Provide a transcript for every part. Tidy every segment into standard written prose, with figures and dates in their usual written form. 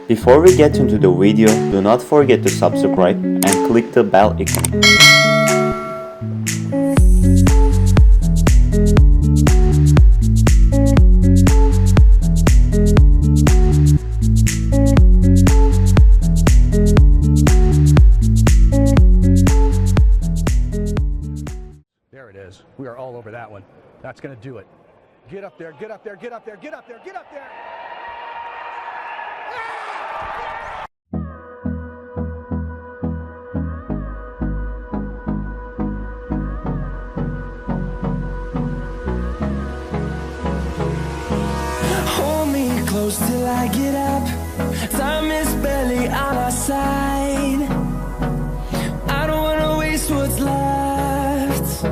Before we get into the video, do not forget to subscribe and click the bell icon. There it is. We are all over that one. That's going to do it. Get up there, get up there, get up there, get up there, get up there. Hold me close till I get up. Time is barely on our side. I don't wanna waste what's left.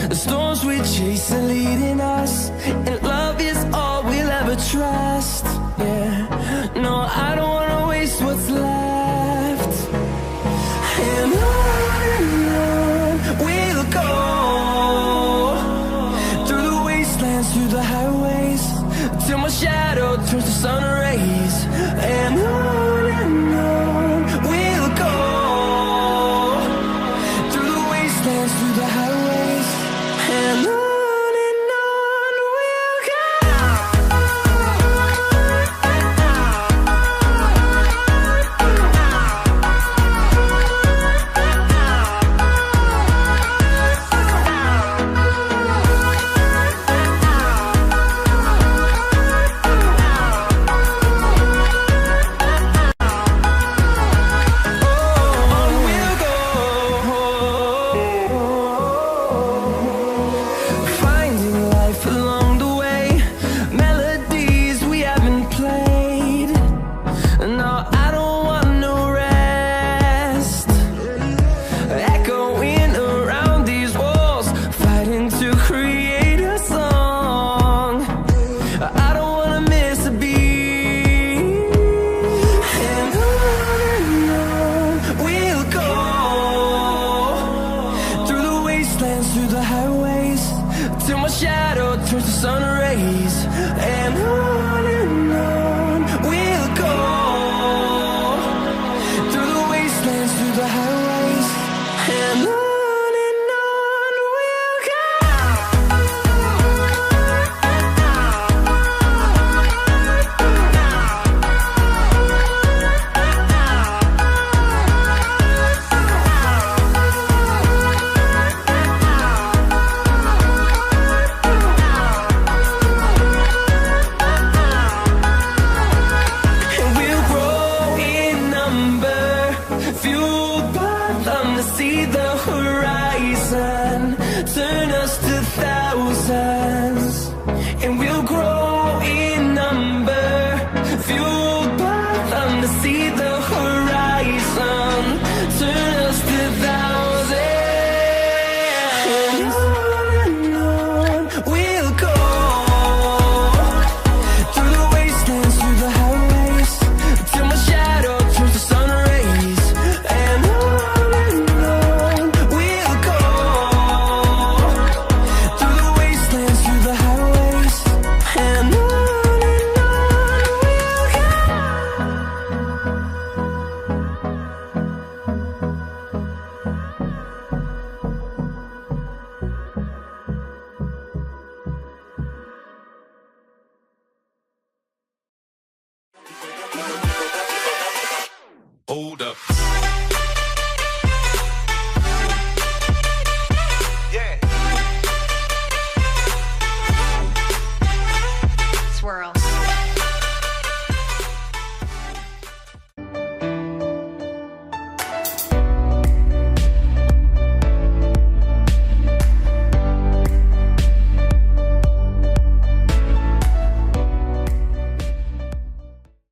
The storms we chase are leading us, and love is all we'll ever trust. Yeah, no, I don't wanna waste what's left. And on we'll go, through the wastelands, through the highways, till my shadow turns to sun rays. And on